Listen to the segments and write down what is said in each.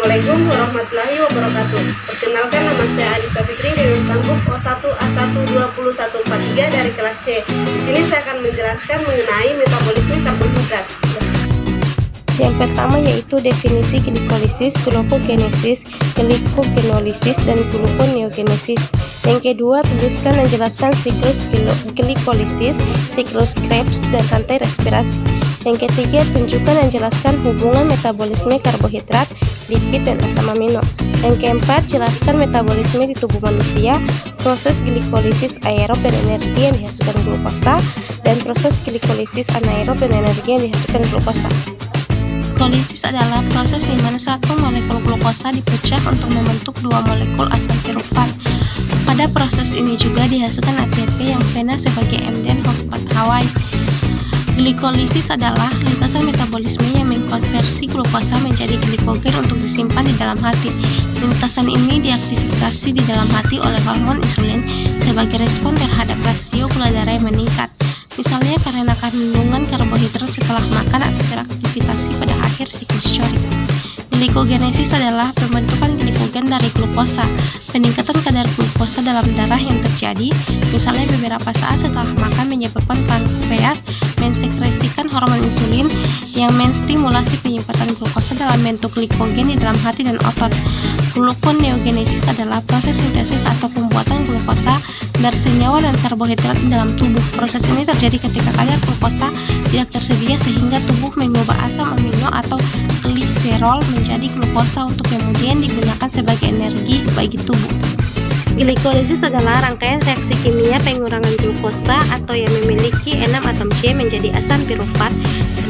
Assalamualaikum warahmatullahi wabarakatuh. Perkenalkan, nama saya Adisa Fikri dari Stambuk O1A12043 dari kelas C. Di sini saya akan menjelaskan mengenai metabolisme karbohidrat. Yang pertama yaitu definisi glikolisis, glukogenesis, glikogenolisis, dan gluconeogenesis. Yang kedua, tuliskan dan jelaskan siklus glikolisis, siklus Krebs, dan rantai respirasi. Yang ketiga, tunjukkan dan jelaskan hubungan metabolisme karbohidrat, lipid, dan asam amino. Yang keempat, jelaskan metabolisme di tubuh manusia, proses glikolisis aerob dan energi yang dihasilkan glukosa, dan proses glikolisis anaerob dan energi yang dihasilkan glukosa. Glikolisis adalah proses di mana satu molekul glukosa dipecah untuk membentuk dua molekul asam pirufat. Pada proses ini juga dihasilkan ATP yang vena sebagai MDN fosfat Hawaii. Glikolisis adalah lintasan metabolisme yang mengkonversi glukosa menjadi glikogen untuk disimpan di dalam hati. Lintasan ini diaktifasi di dalam hati oleh hormon insulin sebagai respon terhadap rasio gula darah yang meningkat. Misalnya karena kandungan karbohidrat setelah makan atau beraktivitas pada akhir siklus Cori. Glikogenesis adalah pembentukan glikogen dari glukosa. Peningkatan kadar glukosa dalam darah yang terjadi, misalnya beberapa saat setelah makan, menyebabkan pankreas mensekresikan hormon insulin yang menstimulasi penyimpanan glukosa dalam bentuk glikogen di dalam hati dan otot. Gluconeogenesis adalah proses sintesis atau pembuatan glukosa dari senyawa dan karbohidrat di dalam tubuh. Proses ini terjadi ketika kadar glukosa tidak tersedia sehingga tubuh mengubah asam amino atau gliserol menjadi glukosa untuk kemudian digunakan sebagai energi bagi tubuh. Glikolisis adalah rangkaian reaksi kimia pengurangan glukosa atau yang memiliki 6 atom C menjadi asam pirufat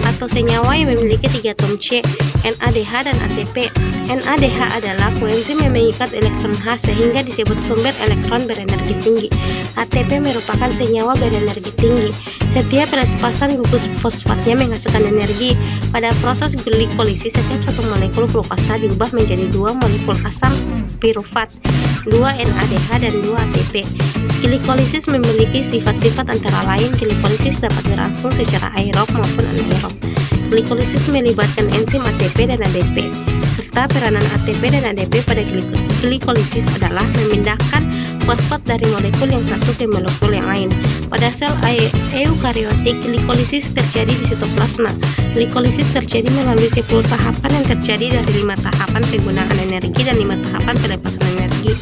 atau senyawa yang memiliki 3 atom C, NADH dan ATP. NADH adalah koenzim yang mengikat elektron H sehingga disebut sumber elektron berenergi tinggi. ATP merupakan senyawa berenergi tinggi. Setiap lepasan gugus fosfatnya menghasilkan energi. Pada proses glikolisis, setiap satu molekul glukosa diubah menjadi 2 molekul asam pirufat, 2 NADH dan 2 ATP. Glikolisis memiliki sifat-sifat antara lain glikolisis dapat berlangsung secara aerob maupun anaerob. Glikolisis melibatkan enzim ATP dan ADP, serta peranan ATP dan ADP pada glikolisis adalah memindahkan fosfat dari molekul yang satu ke molekul yang lain. Pada sel eukariotik, glikolisis terjadi di sitoplasma. Glikolisis terjadi melalui 10 tahapan yang terjadi dari 5 tahapan penggunaan energi dan 5 tahapan pelepasan energi.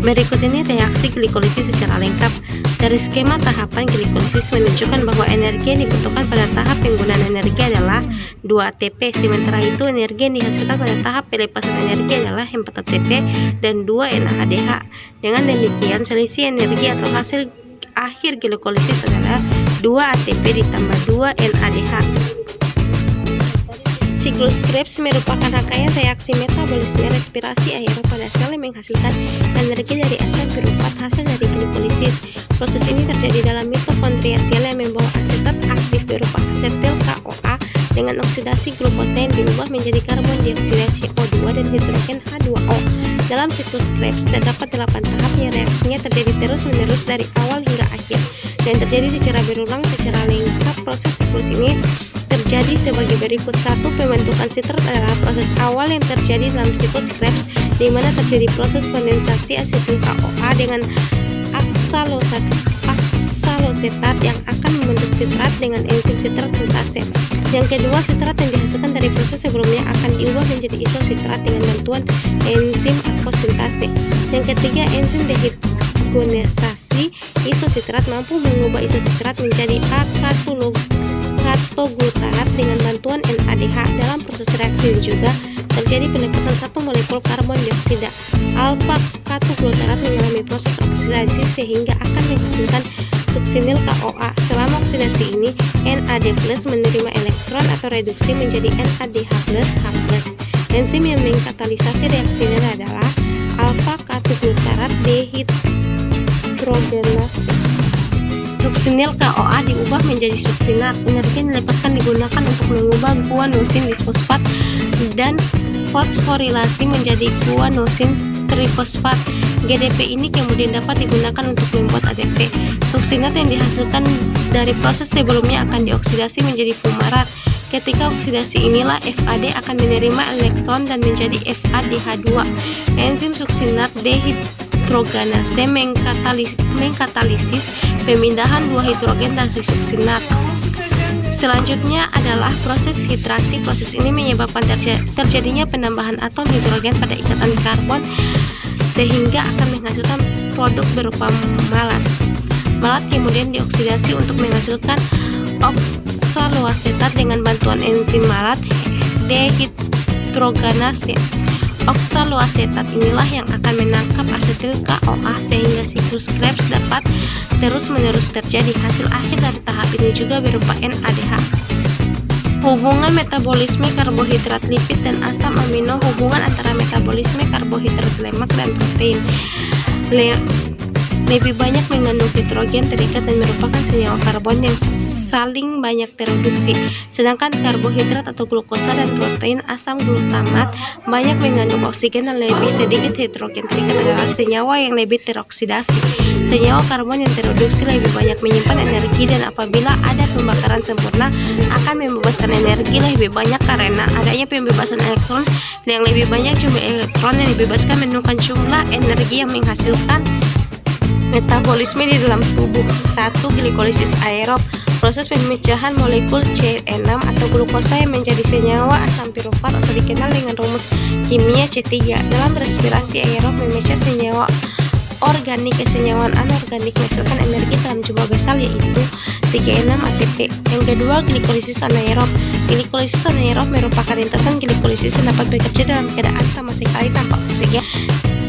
Berikut ini reaksi glikolisis secara lengkap. Dari skema tahapan glikolisis menunjukkan bahwa energi yang dibutuhkan pada tahap penggunaan energi adalah 2 ATP, sementara itu energi yang dihasilkan pada tahap pelepasan energi adalah 4 ATP dan 2 NADH. Dengan demikian, selisih energi atau hasil akhir glikolisis adalah 2 ATP ditambah 2 NADH. Siklus Krebs merupakan rangkaian reaksi metabolisme respirasi aerob pada sel yang menghasilkan energi dari asam pirufat hasil dari glikolisis. Proses ini terjadi dalam mitokondria sel yang membawa asetat aktif berupa asetil CoA dengan oksidasi glukosa yang diubah menjadi karbon dioksida CO2 dan hidrogen H2O. Dalam siklus Krebs terdapat 8 tahap yang reaksinya terjadi terus-menerus dari awal hingga akhir dan terjadi secara berulang secara lengkap. Proses siklus ini terjadi sebagai berikut. 1. Pembentukan sitrat adalah proses awal yang terjadi dalam siklus Krebs, di mana terjadi proses kondensasi asetil CoA dengan oksalosetat yang akan membentuk sitrat dengan enzim sitrat sintase. Yang kedua, sitrat yang dihasilkan dari proses sebelumnya akan diubah menjadi isositrat dengan bantuan enzim akosintase. Yang ketiga, enzim dehidrogenasasi isositrat mampu mengubah isositrat menjadi katoglutarat dengan bantuan NADH. Dalam proses reaksi ini juga terjadi pelepasan satu molekul karbon dioksida alfa katoglutarat mengalami proses oksidasi sehingga akan menghasilkan suksinil CoA. Selama oksidasi ini, NAD+ menerima elektron atau reduksi menjadi NADH+, H+. Enzim yang mengkatalisasi reaksi ini adalah alfa katoglutarat dehidrogenase. Suksinil CoA diubah menjadi suksinat. Energi yang dilepaskan digunakan untuk mengubah guanosin bisfosfat dan fosforilasi menjadi guanosin trifosfat. GDP ini kemudian dapat digunakan untuk membuat ADP. Suksinat yang dihasilkan dari proses sebelumnya akan dioksidasi menjadi fumarat. Ketika oksidasi inilah FAD akan menerima elektron dan menjadi FADH2. Enzim suksinat dehidrogenase mengkatalisis pemindahan dua hidrogen dari suksinat. Selanjutnya adalah proses hidrasi. Proses ini menyebabkan terjadinya penambahan atom hidrogen pada ikatan karbon sehingga akan menghasilkan produk berupa malat. Malat kemudian dioksidasi untuk menghasilkan oksaloasetat dengan bantuan enzim malat dehidrogenase. Oksaloasetat inilah yang akan menangkap asetil KOA sehingga siklus Krebs dapat terus-menerus terjadi. Hasil akhir dari tahap ini juga berupa NADH. Hubungan metabolisme karbohidrat lipid dan asam amino. Hubungan antara metabolisme karbohidrat lemak dan protein lebih banyak mengandung hidrogen terikat dan merupakan senyawa karbon yang saling banyak tereduksi. Sedangkan karbohidrat atau glukosa dan protein asam glutamat banyak mengandung oksigen dan lebih sedikit hidrogen terikat adalah senyawa yang lebih teroksidasi. Senyawa karbon yang tereduksi lebih banyak menyimpan energi dan apabila ada pembakaran sempurna akan membebaskan energi lebih banyak karena adanya pembebasan elektron yang lebih banyak. Jumlah elektron yang dibebaskan menentukan jumlah energi yang menghasilkan metabolisme di dalam tubuh. 1. Glikolisis aerob. Proses pemecahan molekul C6 atau glukosa yang menjadi senyawa asam pirufat atau dikenal dengan rumus kimia C3. Dalam respirasi aerob memecah senyawa organik ke senyawa anorganik menghasilkan energi dalam jumlah besar yaitu 36 ATP. Yang kedua, glikolisis anaerob. Glikolisis anaerob merupakan lintasan glikolisis yang dapat bekerja dalam keadaan sama sekali tanpa oksigen.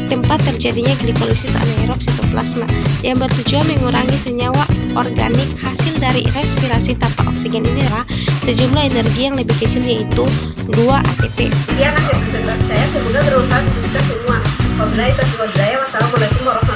Tempat terjadinya glikolisis anaerob sitoplasma yang bertujuan mengurangi senyawa organik. Hasil dari respirasi tanpa oksigen ini adalah sejumlah energi yang lebih kecil yaitu 2 ATP. Sekian akhir presentasi saya, semoga bermanfaat untuk kita semua. Wabillahi taufiq wal hidayah. Wassalamualaikum warahmatullahi wabarakatuh.